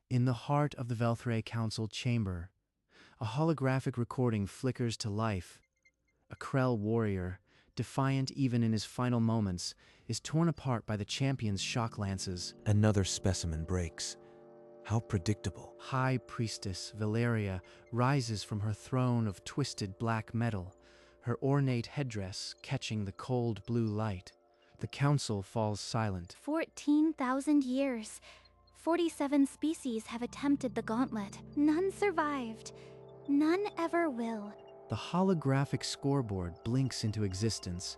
In the heart of the Velthray Council chamber, a holographic recording flickers to life. A Krell warrior, defiant even in his final moments, is torn apart by the champion's shock lances. Another specimen breaks. How predictable. High Priestess Valeria rises from her throne of twisted black metal, her ornate headdress catching the cold blue light. The council falls silent. 14,000 years. 47 species have attempted the gauntlet. None survived. None ever will. The holographic scoreboard blinks into existence,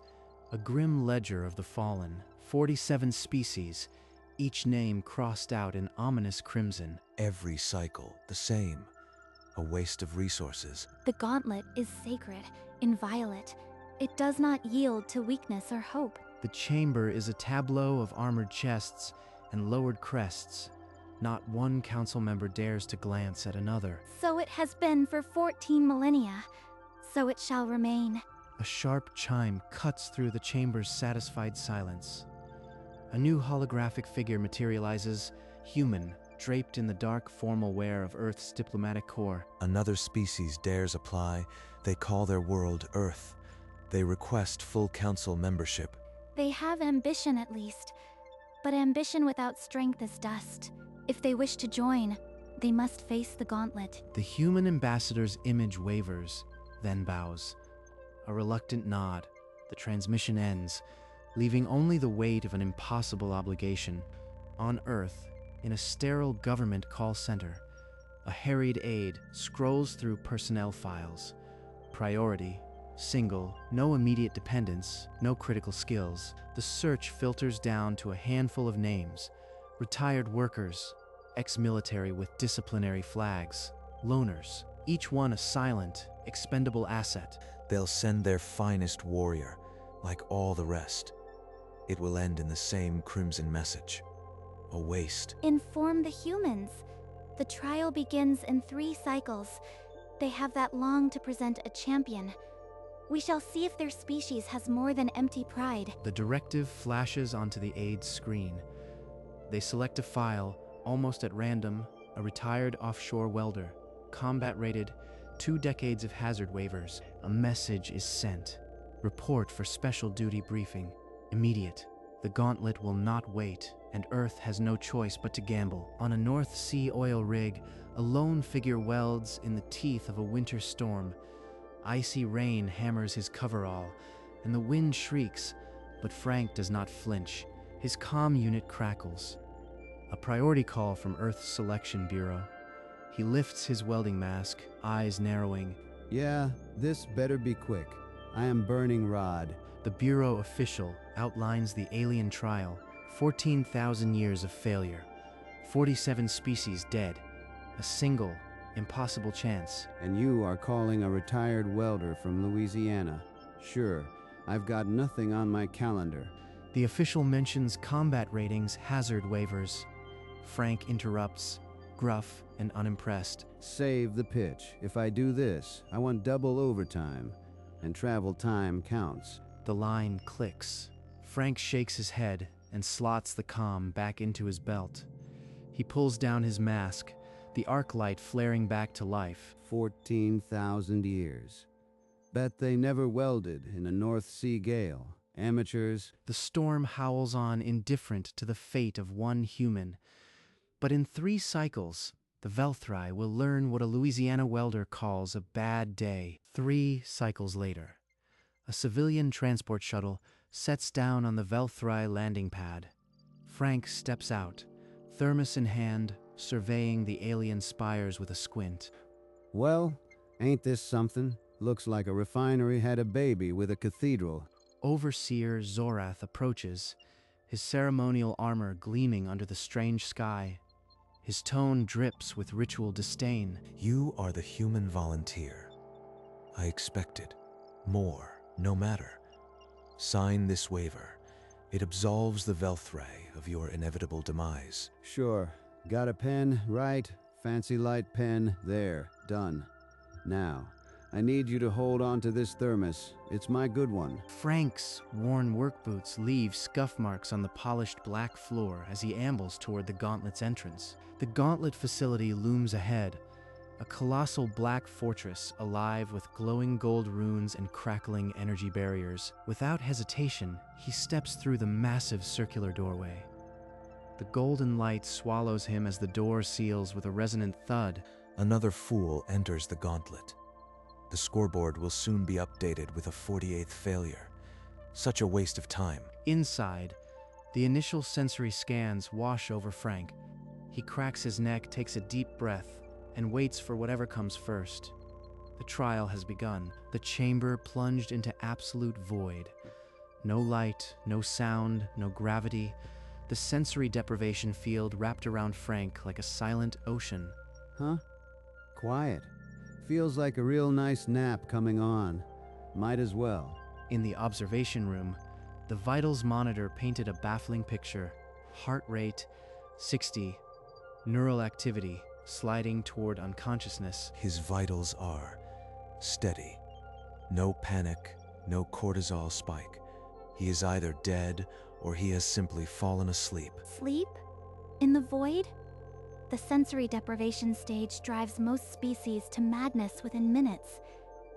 a grim ledger of the fallen. 47 species, each name crossed out in ominous crimson. Every cycle the same. A waste of resources. The gauntlet is sacred, inviolate. It does not yield to weakness or hope. The chamber is a tableau of armored chests and lowered crests. Not one council member dares to glance at another. So it has been for 14 millennia. So it shall remain. A sharp chime cuts through the chamber's satisfied silence. A new holographic figure materializes, human, draped in the dark formal wear of Earth's diplomatic corps. Another species dares apply. They call their world Earth. They request full council membership. They have ambition at least. But ambition without strength is dust. If they wish to join, they must face the gauntlet. The human ambassador's image wavers, then bows. A reluctant nod. The transmission ends, leaving only the weight of an impossible obligation. On Earth, in a sterile government call center, a harried aide scrolls through personnel files. Priority, single, no immediate dependence, no critical skills. The search filters down to a handful of names. Retired workers, ex-military with disciplinary flags, loners, each one a silent, expendable asset. They'll send their finest warrior, like all the rest. It will end in the same crimson message. A waste. Inform the humans. The trial begins in 3 cycles. They have that long to present a champion. We shall see if their species has more than empty pride. The directive flashes onto the aide's screen. They select a file, almost at random, a retired offshore welder, combat rated, 2 decades of hazard waivers. A message is sent. Report for special duty briefing. Immediate. The gauntlet will not wait, and Earth has no choice but to gamble. On a North Sea oil rig, a lone figure welds in the teeth of a winter storm. Icy rain hammers his coverall, and the wind shrieks, but Frank does not flinch. His comm unit crackles. A priority call from Earth's Selection Bureau. He lifts his welding mask, eyes narrowing. Yeah, this better be quick. I am burning rod. The Bureau official outlines the alien trial, 14,000 years of failure, 47 species dead, a single, impossible chance. And you are calling a retired welder from Louisiana. Sure, I've got nothing on my calendar. The official mentions combat ratings, hazard waivers. Frank interrupts, gruff and unimpressed. Save the pitch. If I do this, I want double overtime, and travel time counts. The line clicks. Frank shakes his head and slots the comm back into his belt. He pulls down his mask, the arc light flaring back to life. 14,000 years. Bet they never welded in a North Sea gale. Amateurs. The storm howls on, indifferent to the fate of one human. But in 3 cycles, the Velthry will learn what a Louisiana welder calls a bad day. 3 cycles later, a civilian transport shuttle sets down on the Velthry landing pad. Frank steps out, thermos in hand, surveying the alien spires with a squint. Well, ain't this something? Looks like a refinery had a baby with a cathedral. Overseer Zorath approaches, his ceremonial armor gleaming under the strange sky. His tone drips with ritual disdain. You are the human volunteer. I expected more, no matter. Sign this waiver. It absolves the Velthray of your inevitable demise. Sure. Got a pen, right? Fancy light pen, there, done. Now, I need you to hold on to this thermos. It's my good one. Frank's worn work boots leave scuff marks on the polished black floor as he ambles toward the Gauntlet's entrance. The Gauntlet facility looms ahead, a colossal black fortress alive with glowing gold runes and crackling energy barriers. Without hesitation, he steps through the massive circular doorway. The golden light swallows him as the door seals with a resonant thud. Another fool enters the Gauntlet. The scoreboard will soon be updated with a 48th failure. Such a waste of time. Inside, the initial sensory scans wash over Frank. He cracks his neck, takes a deep breath, and waits for whatever comes first. The trial has begun. The chamber plunged into absolute void. No light, no sound, no gravity. The sensory deprivation field wrapped around Frank like a silent ocean. Huh? Quiet. Feels like a real nice nap coming on. Might as well. In the observation room, the vitals monitor painted a baffling picture. Heart rate, 60. Neural activity, sliding toward unconsciousness. His vitals are steady. No panic, no cortisol spike. He is either dead or he has simply fallen asleep. Sleep? In the void? The sensory deprivation stage drives most species to madness within minutes.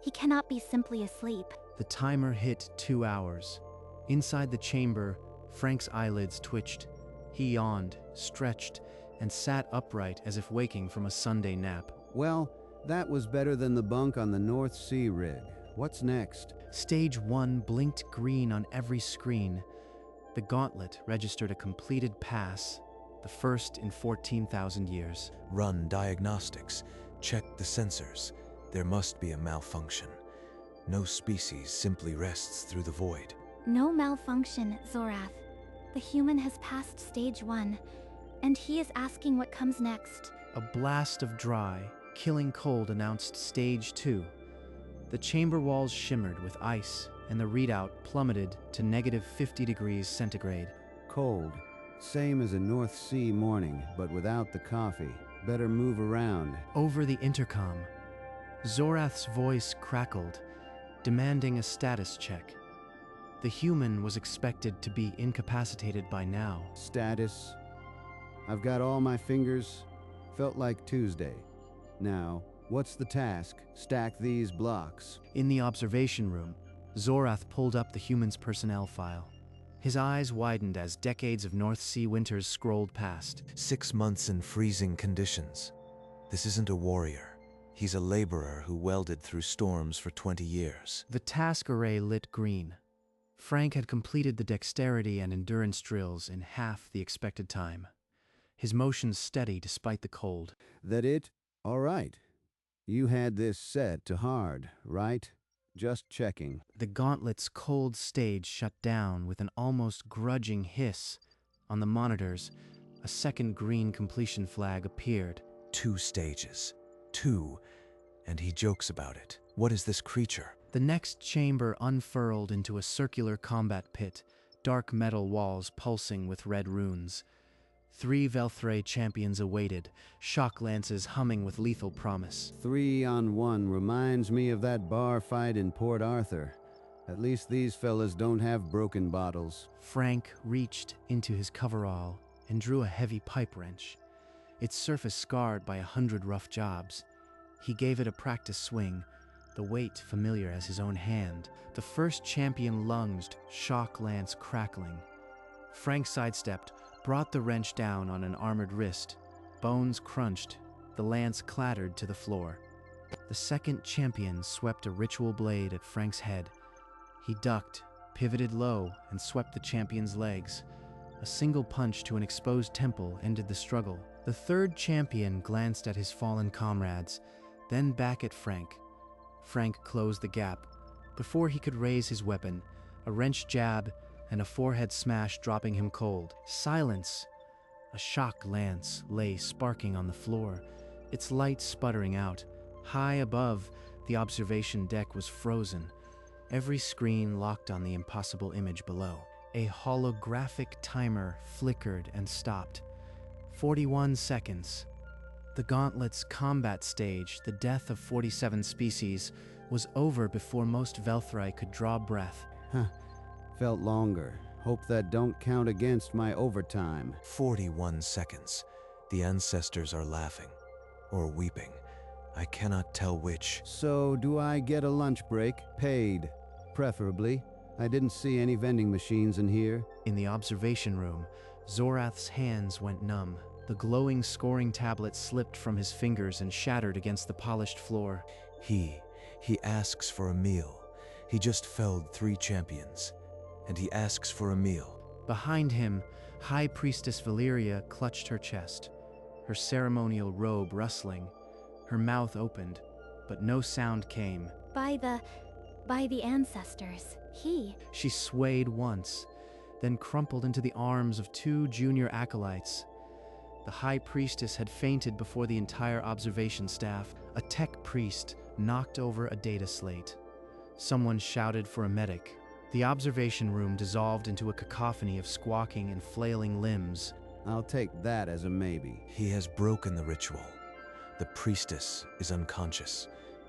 He cannot be simply asleep. The timer hit 2 hours. Inside the chamber, Frank's eyelids twitched. He yawned, stretched, and sat upright as if waking from a Sunday nap. Well, that was better than the bunk on the North Sea rig. What's next? Stage 1 blinked green on every screen. The Gauntlet registered a completed pass, the first in 14,000 years. Run diagnostics. Check the sensors. There must be a malfunction. No species simply rests through the void. No malfunction, Zorath. The human has passed stage 1, and he is asking what comes next. A blast of dry, killing cold announced stage 2. The chamber walls shimmered with ice, and the readout plummeted to negative 50 degrees centigrade. Cold. Same as a North Sea morning, but without the coffee. Better move around. Over the intercom, Zorath's voice crackled, demanding a status check. The human was expected to be incapacitated by now. Status. I've got all my fingers. Felt like Tuesday. Now, what's the task? Stack these blocks. In the observation room, Zorath pulled up the human's personnel file. His eyes widened as decades of North Sea winters scrolled past. 6 months in freezing conditions. This isn't a warrior. He's a laborer who welded through storms for 20 years. The task array lit green. Frank had completed the dexterity and endurance drills in half the expected time. His motions steady despite the cold. That it? All right. You had this set to hard, right? Just checking. The Gauntlet's cold stage shut down with an almost grudging hiss. On the monitors, a second green completion flag appeared. 2 stages. 2. And he jokes about it. What is this creature? The next chamber unfurled into a circular combat pit, dark metal walls pulsing with red runes. 3 Velthray champions awaited, shock lances humming with lethal promise. 3-on-1 reminds me of that bar fight in Port Arthur. At least these fellas don't have broken bottles. Frank reached into his coverall and drew a heavy pipe wrench, its surface scarred by 100 rough jobs. He gave it a practice swing, the weight familiar as his own hand. The first champion lunged, shock lance crackling. Frank sidestepped, brought the wrench down on an armored wrist. Bones crunched, the lance clattered to the floor. The second champion swept a ritual blade at Frank's head. He ducked, pivoted low, and swept the champion's legs. A single punch to an exposed temple ended the struggle. The third champion glanced at his fallen comrades, then back at Frank. Frank closed the gap. Before he could raise his weapon, a wrench jab and a forehead smash dropping him cold. Silence. A shock lance lay sparking on the floor, its light sputtering out. High above, the observation deck was frozen, every screen locked on the impossible image below. A holographic timer flickered and stopped. 41 seconds. The Gauntlet's combat stage, the death of 47 species, was over before most Velthri could draw breath. Huh. Felt longer. Hope that don't count against my overtime. 41 seconds. The ancestors are laughing. Or weeping. I cannot tell which. So, do I get a lunch break? Paid. Preferably. I didn't see any vending machines in here. In the observation room, Zorath's hands went numb. The glowing scoring tablet slipped from his fingers and shattered against the polished floor. He asks for a meal. He just felled 3 champions. And he asks for a meal. Behind him, High Priestess Valeria clutched her chest, her ceremonial robe rustling. Her mouth opened, but no sound came. By the ancestors, She swayed once, then crumpled into the arms of 2 junior acolytes. The High Priestess had fainted before the entire observation staff. A tech priest knocked over a data slate. Someone shouted for a medic. The observation room dissolved into a cacophony of squawking and flailing limbs. I'll take that as a maybe. He has broken the ritual. The priestess is unconscious,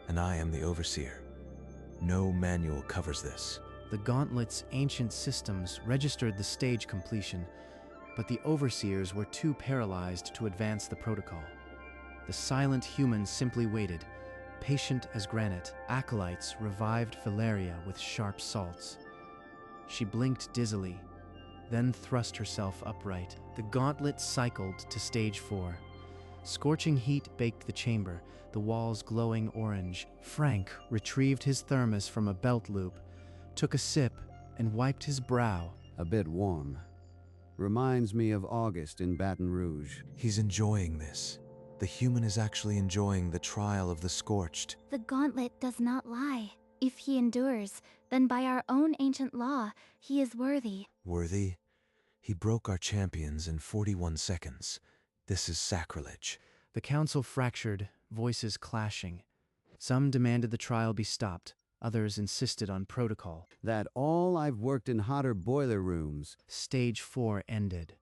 and I am the overseer. No manual covers this. The Gauntlet's ancient systems registered the stage completion, but the overseers were too paralyzed to advance the protocol. The silent humans simply waited, patient as granite. Acolytes revived Valeria with sharp salts. She blinked dizzily, then thrust herself upright. The Gauntlet cycled to stage 4. Scorching heat baked the chamber, the walls glowing orange. Frank retrieved his thermos from a belt loop, took a sip, and wiped his brow. A bit warm. Reminds me of August in Baton Rouge. He's enjoying this. The human is actually enjoying the trial of the scorched. the Gauntlet does not lie. If he endures, then by our own ancient law, he is worthy. Worthy? He broke our champions in 41 seconds. This is sacrilege. The council fractured, voices clashing. Some demanded the trial be stopped, others insisted on protocol. That all I've worked in hotter boiler rooms. Stage 4 ended,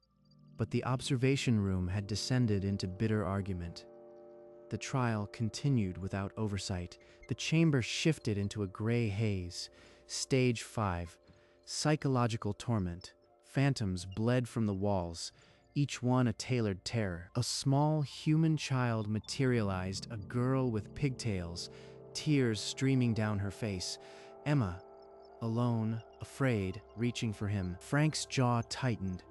but the observation room had descended into bitter argument. The trial continued without oversight. The chamber shifted into a gray haze. Stage 5, psychological torment. Phantoms bled from the walls, each one a tailored terror. A small human child materialized, a girl with pigtails, tears streaming down her face. Emma, alone, afraid, reaching for him. Frank's jaw tightened,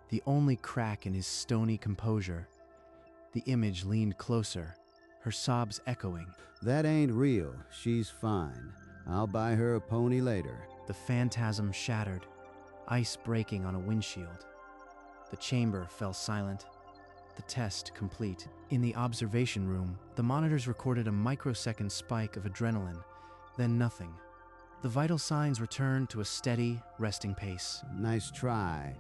the only crack in his stony composure. The image leaned closer, her sobs echoing. That ain't real. She's fine. I'll buy her a pony later. The phantasm shattered, ice breaking on a windshield. The chamber fell silent, the test complete. In the observation room, the monitors recorded a microsecond spike of adrenaline, then nothing. The vital signs returned to a steady, resting pace. Nice try.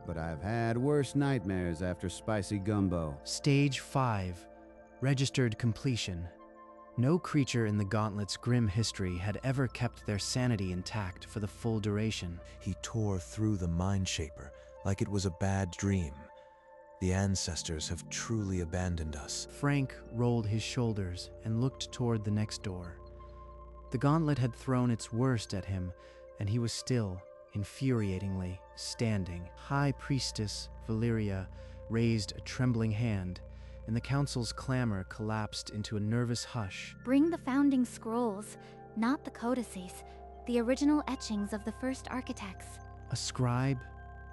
But I've had worse nightmares after spicy gumbo. Stage 5, registered completion. No creature in the Gauntlet's grim history had ever kept their sanity intact for the full duration. He tore through the mind shaper like it was a bad dream. The ancestors have truly abandoned us. Frank rolled his shoulders and looked toward the next door. The Gauntlet had thrown its worst at him, and he was still, infuriatingly, standing. High Priestess Valeria raised a trembling hand, and the council's clamor collapsed into a nervous hush. Bring the founding scrolls, not the codices, the original etchings of the first architects. A scribe,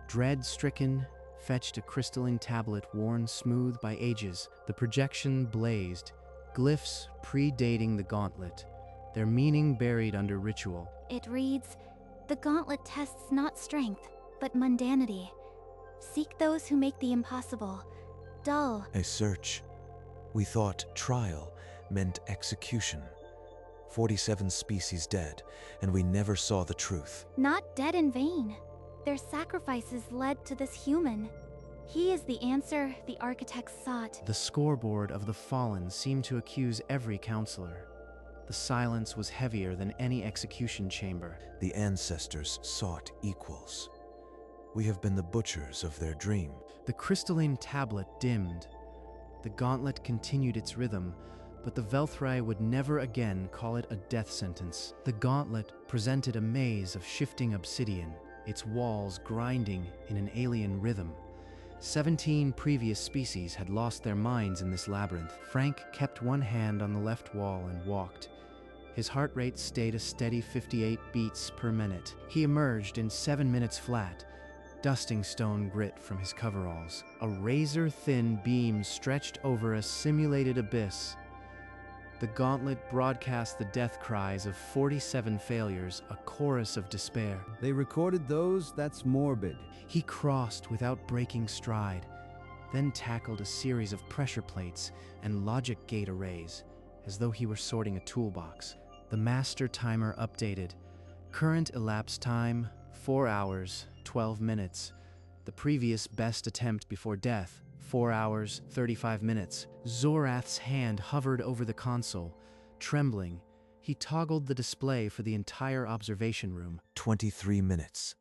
dread-stricken, fetched a crystalline tablet worn smooth by ages. The projection blazed, glyphs predating the Gauntlet, their meaning buried under ritual. It reads, "The Gauntlet tests not strength, but mundanity. Seek those who make the impossible dull." A search. We thought trial meant execution. 47 species dead, and we never saw the truth. Not dead in vain. Their sacrifices led to this human. He is the answer the architects sought. The scoreboard of the fallen seemed to accuse every counselor. The silence was heavier than any execution chamber. The ancestors sought equals. We have been the butchers of their dream. The crystalline tablet dimmed. The gauntlet continued its rhythm, but the Velthrai would never again call it a death sentence. The gauntlet presented a maze of shifting obsidian, its walls grinding in an alien rhythm. 17 previous species had lost their minds in this labyrinth. Frank kept one hand on the left wall and walked. His heart rate stayed a steady 58 beats per minute. He emerged in 7 minutes flat, dusting stone grit from his coveralls. A razor-thin beam stretched over a simulated abyss. The gauntlet broadcast the death cries of 47 failures, a chorus of despair. They recorded those? That's morbid. He crossed without breaking stride, then tackled a series of pressure plates and logic gate arrays, as though he were sorting a toolbox. The master timer updated. Current elapsed time, 4 hours, 12 minutes. The previous best attempt before death, 4 hours, 35 minutes. Zorath's hand hovered over the console. Trembling, he toggled the display for the entire observation room. 23 minutes.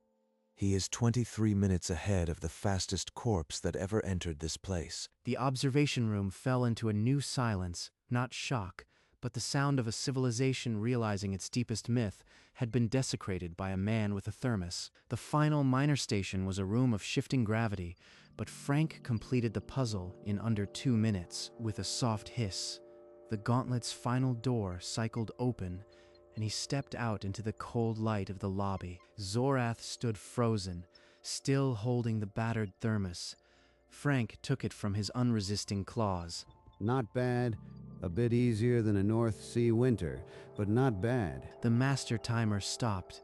He is 23 minutes ahead of the fastest corpse that ever entered this place. The observation room fell into a new silence, not shock, but the sound of a civilization realizing its deepest myth had been desecrated by a man with a thermos. The final minor station was a room of shifting gravity, but Frank completed the puzzle in under 2 minutes with a soft hiss. The gauntlet's final door cycled open, and he stepped out into the cold light of the lobby. Zorath stood frozen, still holding the battered thermos. Frank took it from his unresisting claws. Not bad. A bit easier than a North Sea winter, but not bad. The master timer stopped.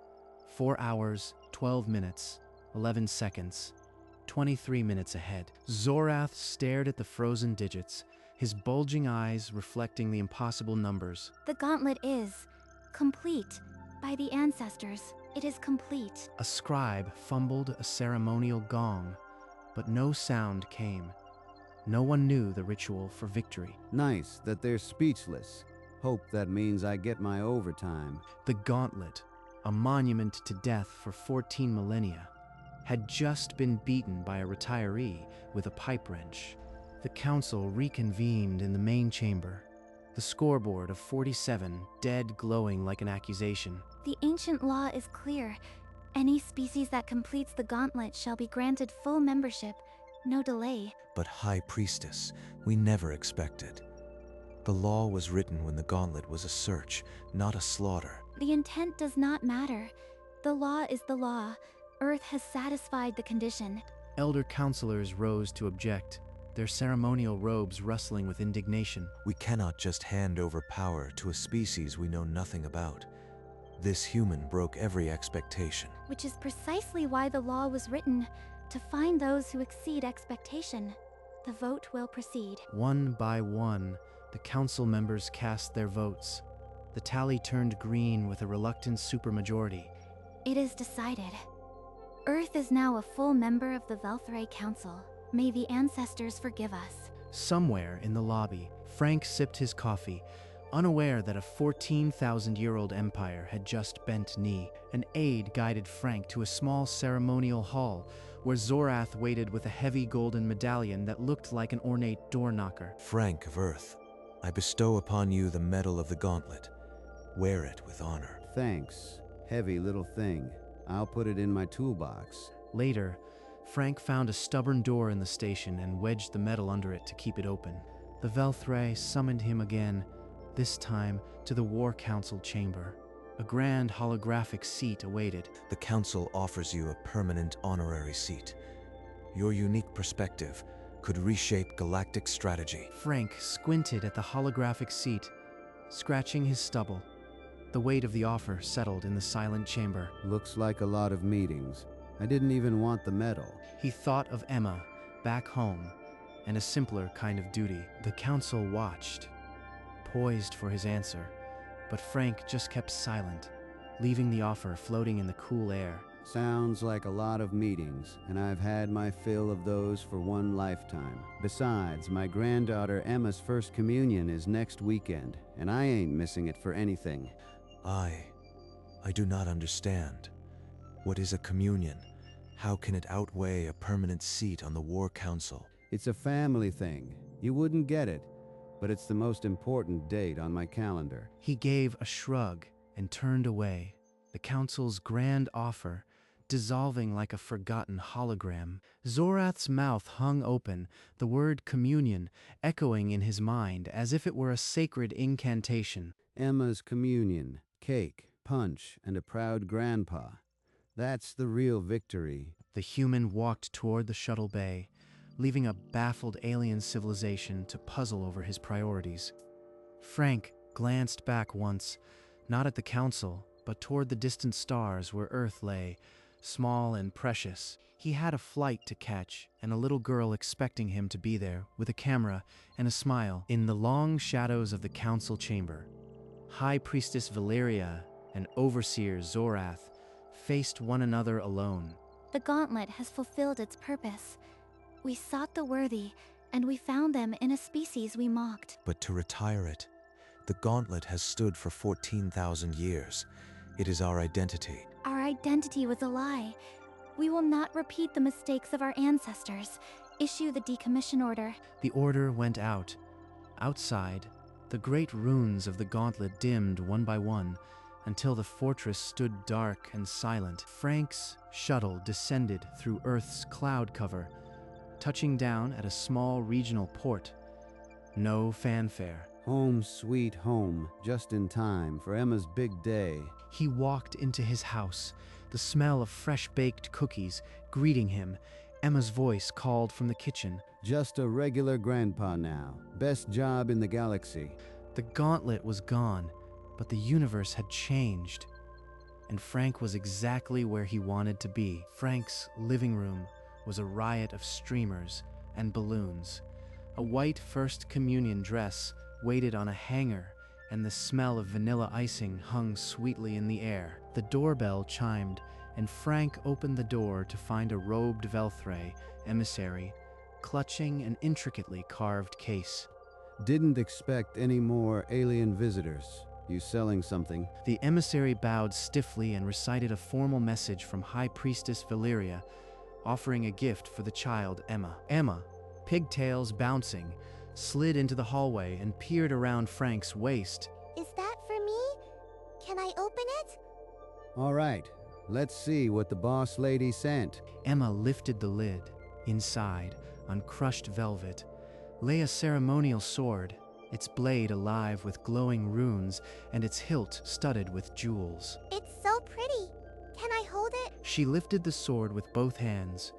4 hours, 12 minutes, 11 seconds, 23 minutes ahead. Zorath stared at the frozen digits, his bulging eyes reflecting the impossible numbers. The gauntlet is complete. By the ancestors, it is complete. A scribe fumbled a ceremonial gong, but no sound came. No one knew the ritual for victory. Nice that they're speechless. Hope that means I get my overtime. The gauntlet, a monument to death for 14 millennia, had just been beaten by a retiree with a pipe wrench. The council reconvened in the main chamber, the scoreboard of 47 dead glowing like an accusation. The ancient law is clear. Any species that completes the gauntlet shall be granted full membership, no delay. But High Priestess, we never expected. The law was written when the gauntlet was a search, not a slaughter. The intent does not matter. The law is the law. Earth has satisfied the condition. Elder counselors rose to object, their ceremonial robes rustling with indignation. We cannot just hand over power to a species we know nothing about. This human broke every expectation. Which is precisely why the law was written, to find those who exceed expectation. The vote will proceed. One by one, the council members cast their votes. The tally turned green with a reluctant supermajority. It is decided. Earth is now a full member of the Velthrai Council. May the ancestors forgive us. Somewhere in the lobby, Frank sipped his coffee, unaware that a 14,000-year-old empire had just bent knee. An aide guided Frank to a small ceremonial hall where Zorath waited with a heavy golden medallion that looked like an ornate door knocker. Frank of Earth, I bestow upon you the Medal of the Gauntlet. Wear it with honor. Thanks. Heavy little thing. I'll put it in my toolbox. Later, Frank found a stubborn door in the station and wedged the metal under it to keep it open. The Velthrai summoned him again, this time to the War Council chamber. A grand holographic seat awaited. The Council offers you a permanent honorary seat. Your unique perspective could reshape galactic strategy. Frank squinted at the holographic seat, scratching his stubble. The weight of the offer settled in the silent chamber. Looks like a lot of meetings. I didn't even want the medal. He thought of Emma, back home, and a simpler kind of duty. The council watched, poised for his answer, but Frank just kept silent, leaving the offer floating in the cool air. Sounds like a lot of meetings, and I've had my fill of those for one lifetime. Besides, my granddaughter Emma's first communion is next weekend, and I ain't missing it for anything. I do not understand. What is a communion? How can it outweigh a permanent seat on the War Council? It's a family thing. You wouldn't get it, but it's the most important date on my calendar. He gave a shrug and turned away, the council's grand offer dissolving like a forgotten hologram. Zorath's mouth hung open, the word communion echoing in his mind as if it were a sacred incantation. Emma's communion, cake, punch, and a proud grandpa. That's the real victory. The human walked toward the shuttle bay, leaving a baffled alien civilization to puzzle over his priorities. Frank glanced back once, not at the council, but toward the distant stars where Earth lay, small and precious. He had a flight to catch, and a little girl expecting him to be there, with a camera and a smile. In the long shadows of the council chamber, High Priestess Valeria and Overseer Zorath faced one another alone. The gauntlet has fulfilled its purpose. We sought the worthy, and we found them in a species we mocked. But to retire it, the gauntlet has stood for 14,000 years. It is our identity. Our identity was a lie. We will not repeat the mistakes of our ancestors. Issue the decommission order. The order went out. Outside, the great runes of the gauntlet dimmed one by one, until the fortress stood dark and silent. Frank's shuttle descended through Earth's cloud cover, touching down at a small regional port. No fanfare. Home sweet home, just in time for Emma's big day. He walked into his house, the smell of fresh-baked cookies greeting him. Emma's voice called from the kitchen. Just a regular grandpa now. Best job in the galaxy. The gauntlet was gone, but the universe had changed. And Frank was exactly where he wanted to be. Frank's living room was a riot of streamers and balloons. A white First Communion dress waited on a hanger, and the smell of vanilla icing hung sweetly in the air. The doorbell chimed, and Frank opened the door to find a robed Velthray emissary clutching an intricately carved case. Didn't expect any more alien visitors. You selling something? The emissary bowed stiffly and recited a formal message from High Priestess Valeria, offering a gift for the child Emma. Emma, pigtails bouncing, slid into the hallway and peered around Frank's waist. Is that for me? Can I open it? All right, let's see what the boss lady sent. Emma lifted the lid. Inside, on crushed velvet, lay a ceremonial sword, its blade alive with glowing runes and its hilt studded with jewels. It's so pretty. Can I hold it? She lifted the sword with both hands,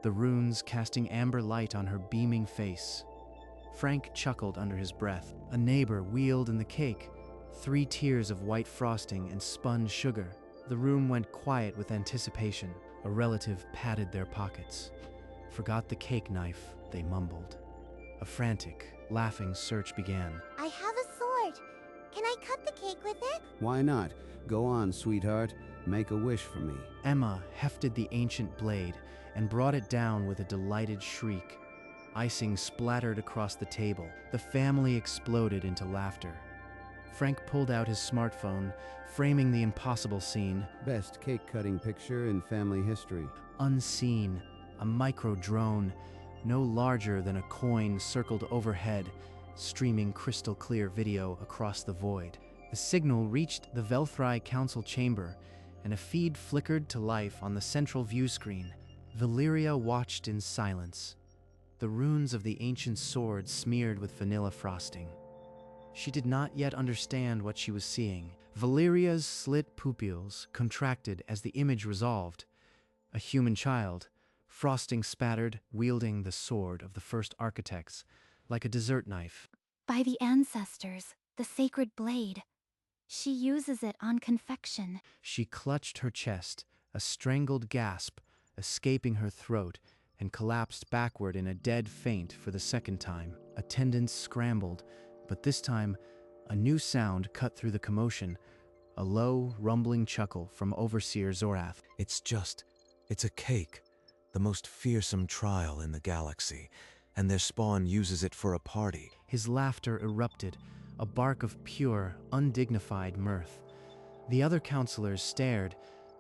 the runes casting amber light on her beaming face. Frank chuckled under his breath. A neighbor wheeled in the cake, 3 tiers of white frosting and spun sugar. The room went quiet with anticipation. A relative patted their pockets. Forgot the cake knife, they mumbled. A frantic, laughing search began. I have a sword. Can I cut the cake with it? Why not? Go on, sweetheart. Make a wish for me. Emma hefted the ancient blade and brought it down with a delighted shriek. Icing splattered across the table. The family exploded into laughter. Frank pulled out his smartphone, framing the impossible scene. Best cake-cutting picture in family history. Unseen, a micro-drone, no larger than a coin, circled overhead, streaming crystal-clear video across the void. The signal reached the Velthry Council chamber, and a feed flickered to life on the central view screen. Valeria watched in silence, the runes of the ancient sword smeared with vanilla frosting. She did not yet understand what she was seeing. Valeria's slit pupils contracted as the image resolved. A human child, frosting spattered, wielding the sword of the first architects, like a dessert knife. By the ancestors, the sacred blade. She uses it on confection. She clutched her chest, a strangled gasp escaping her throat, and collapsed backward in a dead faint for the second time. Attendants scrambled, but this time, a new sound cut through the commotion, a low, rumbling chuckle from Overseer Zorath. It's a cake, the most fearsome trial in the galaxy, and their spawn uses it for a party. His laughter erupted, a bark of pure, undignified mirth. The other counselors stared,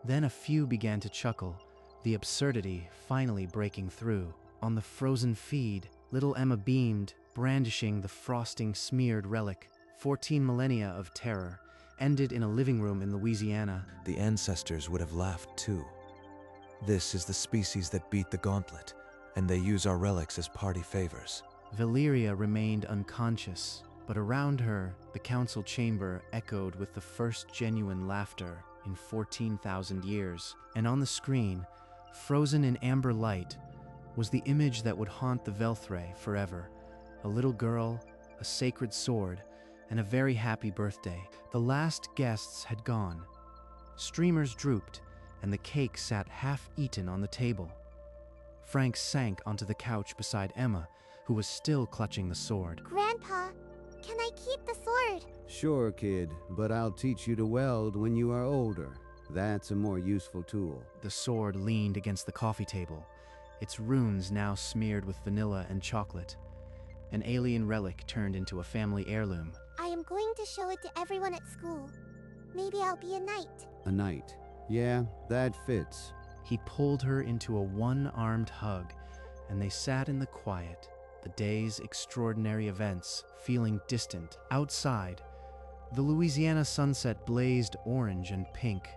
then a few began to chuckle, the absurdity finally breaking through. On the frozen feed, Little Emma beamed, brandishing the frosting-smeared relic. 14 millennia of terror ended in a living room in Louisiana. The ancestors would have laughed too. This is the species that beat the gauntlet, and they use our relics as party favors. Valeria remained unconscious, but around her, the council chamber echoed with the first genuine laughter in 14,000 years. And on the screen, frozen in amber light, was the image that would haunt the Velthray forever. A little girl, a sacred sword, and a very happy birthday. The last guests had gone. Streamers drooped, and the cake sat half-eaten on the table. Frank sank onto the couch beside Emma, who was still clutching the sword. Grandpa, can I keep the sword? Sure, kid, but I'll teach you to weld when you are older. That's a more useful tool. The sword leaned against the coffee table, its runes now smeared with vanilla and chocolate. An alien relic turned into a family heirloom. I am going to show it to everyone at school. Maybe I'll be a knight. A knight. Yeah, that fits. He pulled her into a one-armed hug, and they sat in the quiet, the day's extraordinary events feeling distant. Outside, the Louisiana sunset blazed orange and pink,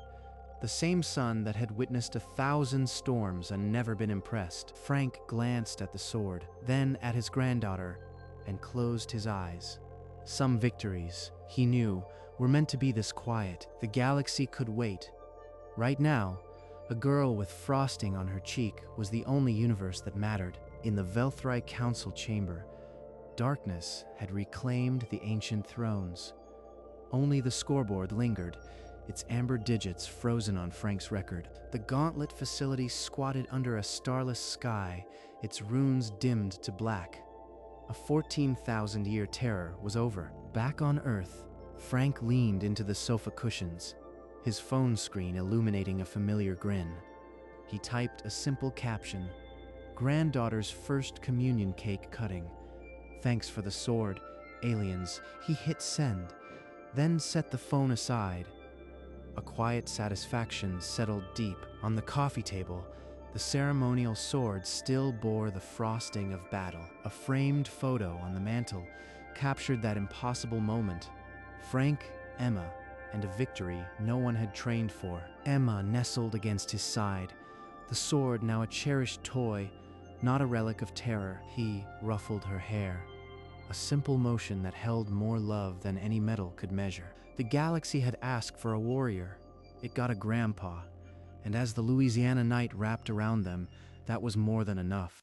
the same sun that had witnessed 1,000 storms and never been impressed. Frank glanced at the sword, then at his granddaughter, and closed his eyes. Some victories, he knew, were meant to be this quiet. The galaxy could wait. Right now, a girl with frosting on her cheek was the only universe that mattered. In the Velthry Council chamber, darkness had reclaimed the ancient thrones. Only the scoreboard lingered, its amber digits frozen on Frank's record. The gauntlet facility squatted under a starless sky, its runes dimmed to black. A 14,000-year terror was over. Back on Earth, Frank leaned into the sofa cushions, his phone screen illuminating a familiar grin. He typed a simple caption, "Granddaughter's first communion cake cutting. Thanks for the sword, aliens." He hit send, then set the phone aside. A quiet satisfaction settled deep. On the coffee table, the ceremonial sword still bore the frosting of battle. A framed photo on the mantel captured that impossible moment. Frank, Emma, and a victory no one had trained for. Emma nestled against his side, the sword now a cherished toy, not a relic of terror. He ruffled her hair, a simple motion that held more love than any metal could measure. The galaxy had asked for a warrior. It got a grandpa, and as the Louisiana night wrapped around them, that was more than enough.